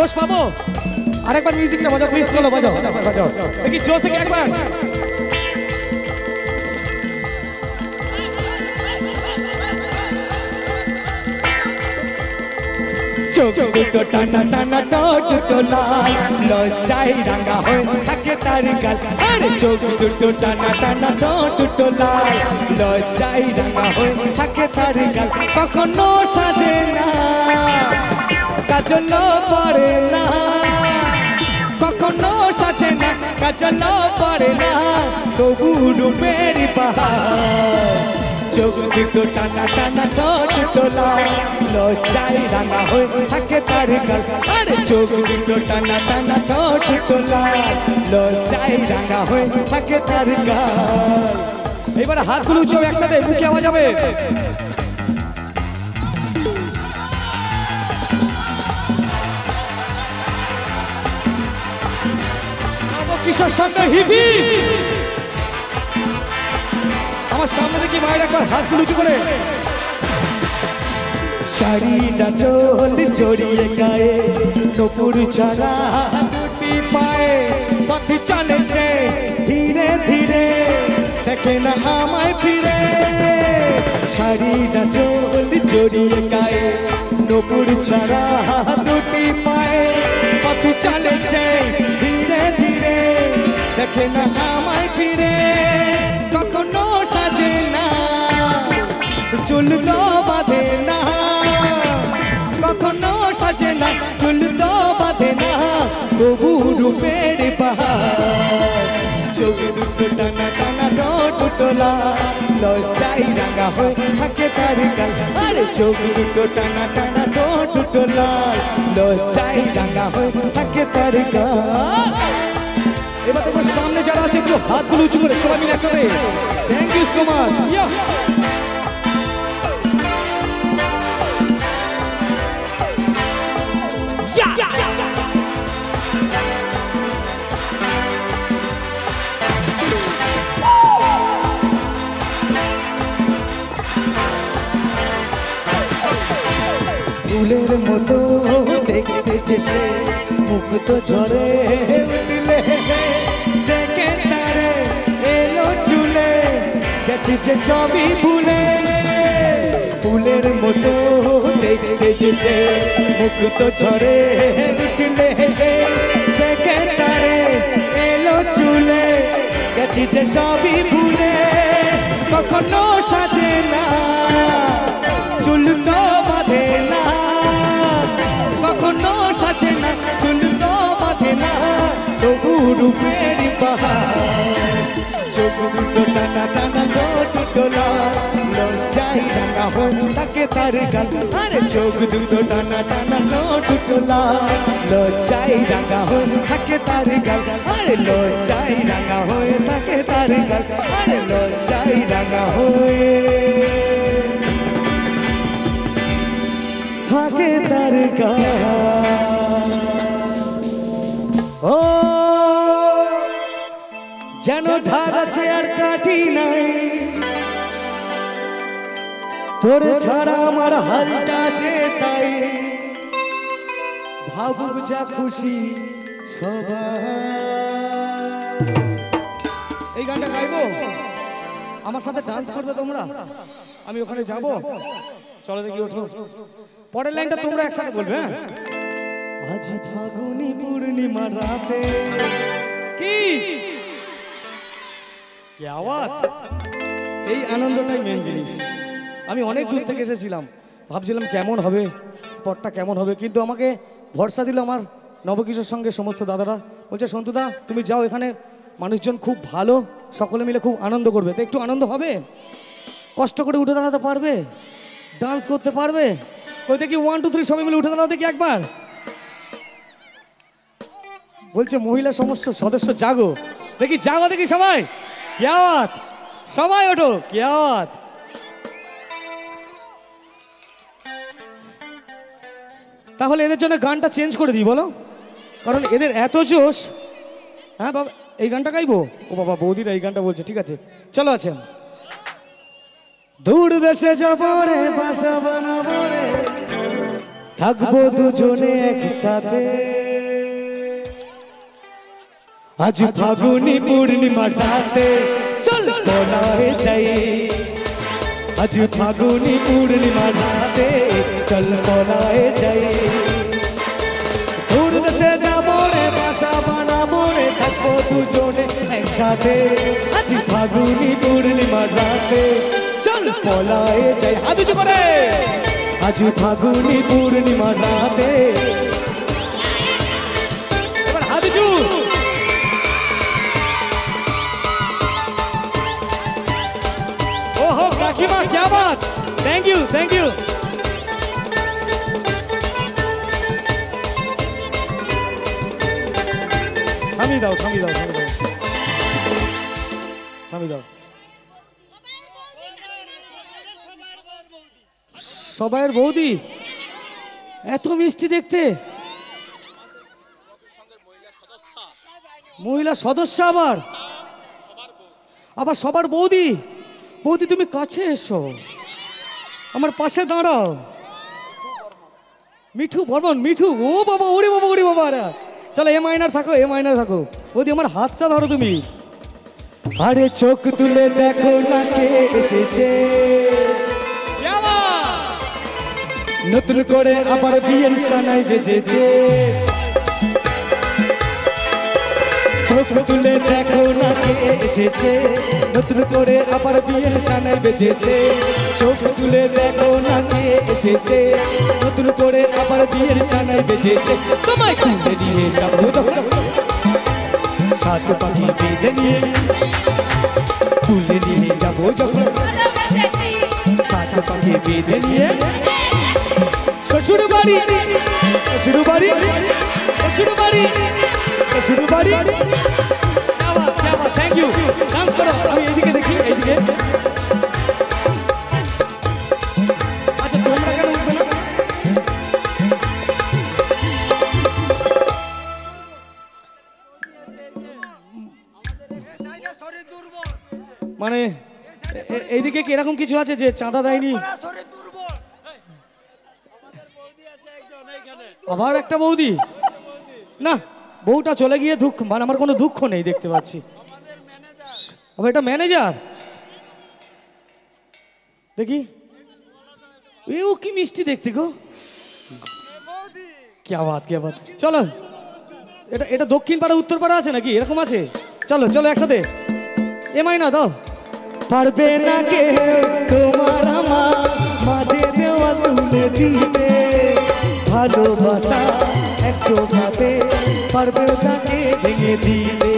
জোশ পাবো আরেকবার মিউজিকটা বাজাও প্লিজ চলো বাজাও বাজাও দেখি জোশ থেকে একবার চোখ দুটো টানা টানা দুটো লাল লজ্জায় রাঙা হয়ে থাকে তার গাল আরে চোখ দুটো টানা টানা দুটো লাল লজ্জায় রাঙা হয়ে থাকে তার গাল কখনো সাজে না কাজল পড়ে না কখনো সাজে না কাজল পড়ে না তবু রূপের বাহার চোখ দুটো টানা টানা দুটো লাল লজ্জায় রাঙা হয়ে থাকে তার গাল আরে চোখ দুটো টানা টানা দুটো লাল লজ্জায় রাঙা হয়ে থাকে তার গাল এবার হাতগুলো উঁচু একসাথে মুখে আওয়াজ হবে কিশোর সঙ্গে হিপি আমার সামনে দেখি মায়ের একবার হাত উঁচু করে শাড়িটা চোল জড়িয়ে গায়ে নপুর ছাড়া দুটি পায়ে পথে চলে সে ধীরে ধীরে দেখে না আমায় ফিরে শাড়িটা চোল জড়িয়ে গায়ে নপুর ছাড়া দুটি পায়ে পথে চলে সে ধীরে ধীরে দেখে না আমায় ফিরে কখনো সাজে না চুল তো বাঁধে না কখনো সাজে না চুল তো বাঁধে না তবু রূপের বাহার চোখ দুটো টানা টানা দুটো লাল লজ্জায় রাঙা হয়ে থাকে তার গাল আরে চোখ দুটো টানা টানা দুটো লাল লজ্জায় রাঙা হয়ে থাকে তার গাল এবার তোমার সামনে যারা আছে একটু হাতগুলো উঁচু করে সবাই মিলে একসাথে থ্যাংক ইউ সো মাচ ফুলের মতো দেখতে সে মুখ তো ঝরে উঠলে সে দেখে তারে এলো চুলে গেছে যে সবই ভুলে ফুলের মতো দেখতে সে মুখ তো ঝরে উঠলে সে দেখে তারে এলো চুলে গেছে যে সবই ভুলে কখনো সাজে না চুল তো বাঁধে না কখনো সাজে না চুল তো বাঁধে না তবু রূপের বাহার চোখ দুটো টানা টানা দুটো লাল লজ্জায় রাঙা হয়ে থাকে তার গাল আরে চোখ দুটো টানা টানা দুটো লাল লজ্জায় রাঙা হয়ে থাকে তার গাল আরে লজ্জায় রাঙা হয়ে থাকে তার গাল আরে লজ্জায় রাঙা হয়ে থাকে তার গাল ও যেন ঢাক আছে আর কাঠি নাই তোর ছাড়া আমার হালটা যে তাই ভাবুক যা খুশি সবাই এই গানটা গাইবো আমার সাথে ডান্স করবে তোমরা আমি ওখানে যাব চলো দেখি ওঠো পরের লাইনটা তোমরা একসাথে বলবে হ্যাঁ আজ ফাগুনি পূর্ণিমা রাতে কি কি আওয়াজ এই আনন্দটাই মেন জিনিস আমি অনেক দূর থেকে এসেছিলাম ভাবছিলাম কেমন হবে স্পটটা কেমন হবে কিন্তু আমাকে ভরসা দিল আমার নবকিশোর সঙ্গে সমস্ত দাদারা বলছে সন্তুদা তুমি যাও এখানে মানুষজন খুব ভালো সকলে মিলে খুব আনন্দ করবে তো একটু আনন্দ হবে কষ্ট করে উঠে দাঁড়াতে পারবে ডান্স করতে পারবে ওই দেখি 1 2 3 সবাই মিলে উঠে দাঁড়াও দেখি একবার বলছে মহিলা সমস্ত সদস্য জাগো দেখি জাগো দেখি সবাই কি আওয়াজ সবাই ওঠো কি আওয়াজ তাহলে এদের জন্য গানটা চেঞ্জ করে দিই বলো কারণ এদের এত জোশ হ্যাঁ বাবা এই গানটা গাইবো ও বাবা বৌদিরা এই গানটা বলছে ঠিক আছে চলো আছে দূর দেশে যাবো রে বাসা বানাবো রে থাকবো দুজনে একসাথে আজ ফাগুনি পূর্ণিমার রাতে চল পলায়ে যাই আজ ফাগুনি পূর্ণিমার রাতে চল পলায়ে যাই দূর দেশে যাবো রে বাসা বানাবো রে থাকবো দুজনে একসাথে আজ ফাগুনি পূর্ণিমার রাতে চল পলায়ে যাই হাত উঁচু করে আজ ফাগুনি পূর্ণিমার রাতে এবার হাত উঁচু ओहो काकीमा क्या बात थैंक यू থামিয়ে দাও সবাইয়ের বৌদি এত মিষ্টি দেখতে মহিলা সদস্য আবার সবার বৌদি বৌদি তুমি কাছে এসো আমার পাশে দাঁড়াও মিঠু বর্মন মিঠু ও বাবা ওরে বাবা চলো এ মাইনার থাকো বৌদি আমার হাতটা ধরো তুমি আরে চোখ তুলে দেখো না কে এসেছে নতুন করে আবার বিয়ের সানাই বেজেছে চোখ তুলে দেখো না কে এসেছে নতুন করে আবার বিয়ের সানাই বেজেছে চোখ তুলে দেখো না কে এসেছে নতুন করে আবার বিয়ের সানাই বেজেছে তোমায় তুলে নিয়ে যাবো সাত পাখি বেঁধে নিয়ে তুলে নিয়ে যাবো যখন সাত পাখি বেঁধে নিয়ে শ্বশুর বাড়ি থ্যাংক ইউ ডান্স করো আমি এইদিকে দেখি এইদিকে আচ্ছা তোমরা কেন উঠবে না মানে এইদিকে কি এরকম কিছু আছে যে চাঁদা দেয়নি আবার একটা বৌদি না বউটা চলে গিয়ে দুঃখ মানে আমার কোনো দুঃখ নেই দেখতে পাচ্ছি আবার এটা ম্যানেজার দেখি ও কি মিষ্টি দেখতে গো क्या बात চলো এটা দক্ষিণ পাড়া উত্তর পাড়া আছে নাকি এরকম আছে চলো একসাথে এ মাইনা দাও পারবে না কে তোমার আমার মাঝে দেওয়া তুলে দিতে ভালোবাসা একটু ভাবে পারবে তাকে ভেঙে দিতে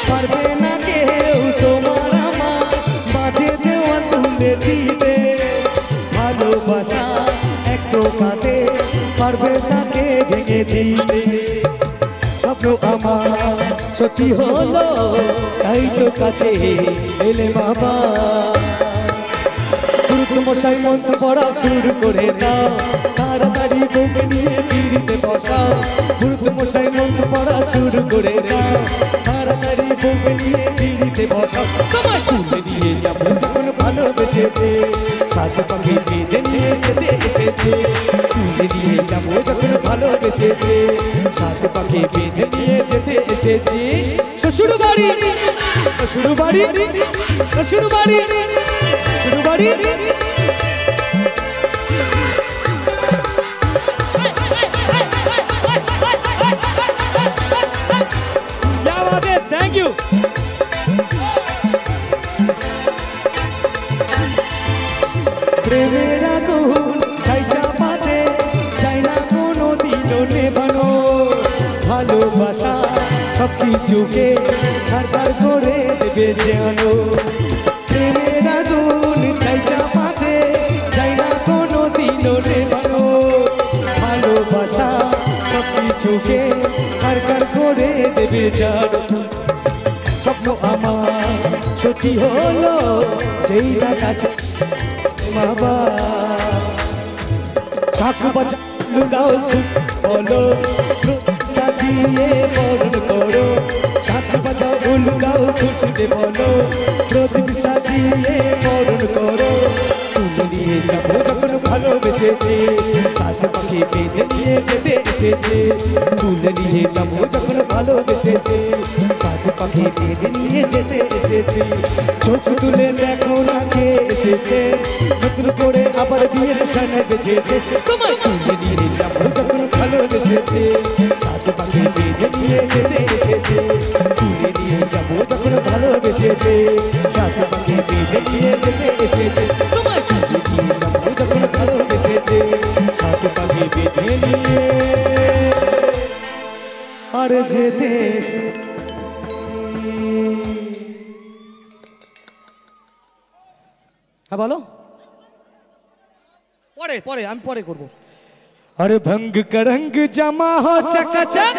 পারবে না কেউ তোমার আমার মাঝে দেওয়া তুলে দিতে ভালোবাসা একটু ভাবে পারবে তাকে ভেঙে দিতে স্বপ্ন আমার সত্যি হলো তাই তো কাছে এলে বাবা মশাই মন্ত্র পড়া শুরু করে দাও তাড়াতাড়ি বউকে নিয়ে পিড়িতে বসাও মশাই মন্ত্র পড়া শুরু করে দাও তাড়াতাড়ি বউকে নিয়ে পিড়িতে বসাও তোমায় তুলে নিয়ে যাবো যখন ভালোবেসেছে সাত পাখি বেঁধে নিয়ে যেতে এসেছে তুলে নিয়ে যাবো যখন ভালোবেসেছে সাত পাখি বেঁধে নিয়ে যেতে এসেছে শ্বশুর বাড়ি थैंक यू प्रेमेर आগুন ছাই চাপাতে চাই না কোনো দিনও নেভানো ভালোবাসা সবকিছুকে ছাড়খাড় করে দেবে যেন প্রেমের আগুন ছাই চাপাতে চাই না কোনো দিনও নেভানো ভালোবাসা সবকিছুকে ছাড়খাড় করে দেবে যেন স্বপ্ন আমার সত্যি হলো যেই না কাছে বাবা সাকু বাজা লুকাও বলো সাজিয়ে বরণ করো সাকু বাজা লুকাও খুশিতে বলো প্রদীপ সাজিয়ে বরণ করো তুলে নিয়ে যাবো যখন ভালোবেসেছে সাত পাখি বেঁধে নিয়ে যেতে এসেছে তুলে নিয়ে যাবো যখন ভালোবেসেছে সাত পাখি বেঁধে নিয়ে যেতে এসেছে চোখ তুলে দেখো না কে এসেছে নতুন করে আবার বিয়ের সামনে বেঁচেছে তোমায় তুলে নিয়ে যাবো যখন ভালোবেসেছে সাত পাখি বেঁধে নিয়ে যেতে এসেছে তুলে নিয়ে যাবো যখন ভালোবেসেছে সাত পাখি বেঁধে নিয়ে যেতে এসেছে তোমায় তুলে নিয়ে যাবো যখন ভালোবেসেছে সাত পাখি বেঁধে নিয়ে আর যেতে হ্যাঁ বলো পরে পরে আমি পরে করবো अरे भंग का रंग जमा हो चकाचक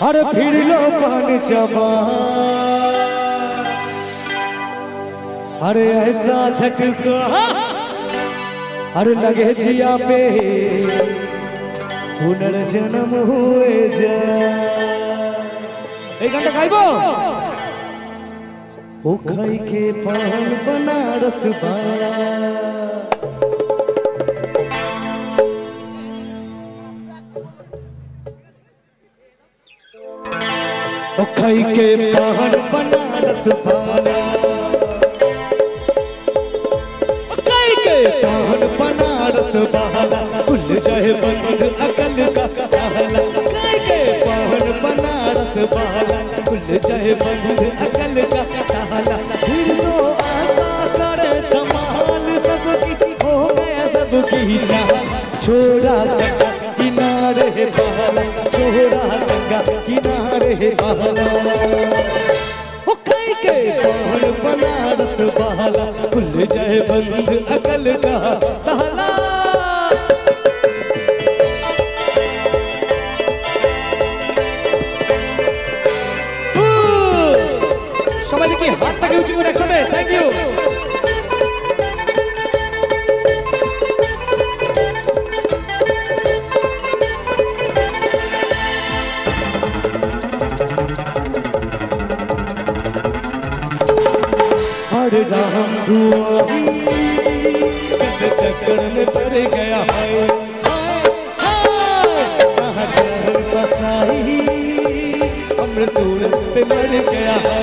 अरे फिर लो पान जमा अरे ऐसा झटका अरे लगे जिया पे पुनर्जन्म हुए जा एक घंटा गाइबो ओ खाई के पान बनारस वाला ओ खाई के पान बनारस वाला ओ खाई के पान बनारस वाला खुल जाए बंद अकल का ताला खाई के पान बनारस वाला खुल जाए बंद अकल का ताला फिर तो आशा करे कमाल सबकी हो गया सबकी चाल छोड़ा किनारे बहला छोड़ा गंगा किनारे बहला ओ खाई के पान बनारस बहला खुल जाए बंद अकल का ताला সবাই কি হাতটাকে উঁচু করে একসাথে থ্যাংক ইউ राम दुआरी किस चक्कर में पड़ गया है कहाँ जहर बसाई हमने सूरत पे मर गया है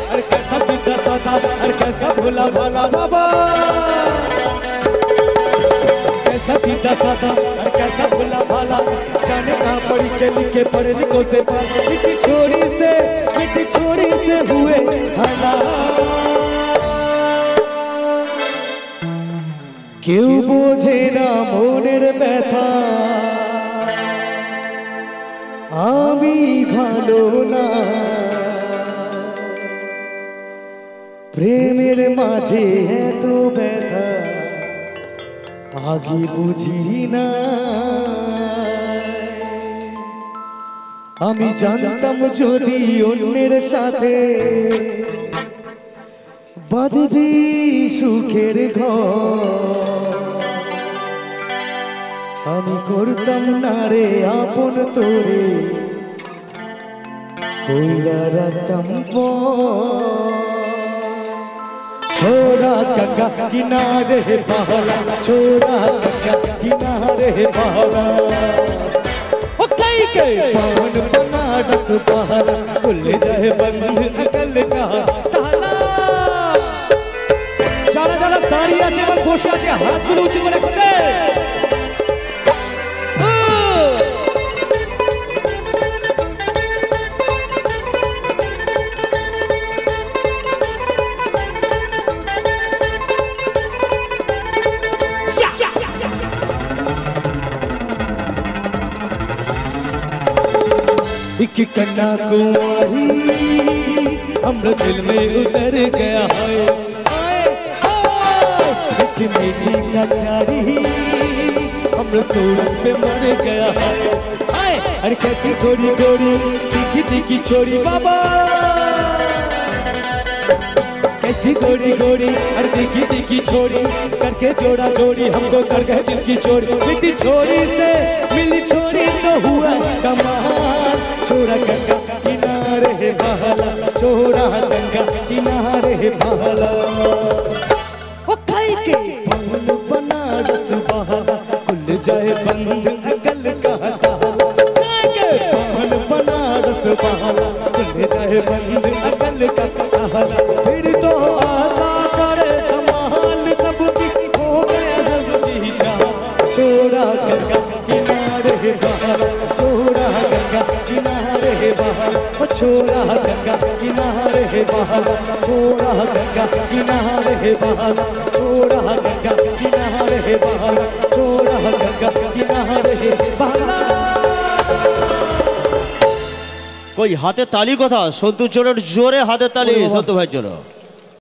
अरे कैसा सीधा साधा अरे कैसा भोला भाला बाबा कैसा सीधा साधा अरे कैसा भोला भाला जाने कहाँ पढ़ी के लिखे पढ़े लिखो से मिट्टी छोरी से हुए हाला কেউ বোঝে না মনের ব্যথা আমি ভালো না প্রেমের মাঝে এত ব্যথা আগে বুঝি না আমি জানতাম যদি অন্যের সাথে বাঁধবি সুখের ঘর আমি করতাম না রে আপন তোরে কইরা রাখতাম छोड़ा गंगा किनारे बहला छोड़ा गंगा किनारे बहला ओ कई के पान बनारस बहला खुल जाए बंद अकल का ताला যারা যারা দাঁড়িয়ে আছে এবং বসে আছে হাতগুলো উঁচু করে একসাথে एक कन्याकुमारी हमरा दिल में उतर गया है एक मीठी कटारी हमरा सूरत पे मर गया है अरे कैसी थोड़ी थोड़ी तीखी तीखी छोरी बाबा कैसी गोरी गोरी अरे तीखी तीखी छोरी करके जोड़ा जोड़ी हमको कर गए दिल की चोरी मीठी छोरी से मिली छोरी तो हुआ कमाल छोड़ा गंगा किनारे बहला छोड़ा गंगा किनारे बहला ओ खाई के छोड़ा गंगा किनारे है बहाना, छोड़ा गंगा किनारे है बहाना, छोड़ा गंगा किनारे है बहाना, छोड़ा गंगा किनारे है बहाना। कोई हाथे ताली कथा सन्तु जोरे जोरे हाथे ताली सन्तु भाई चलो।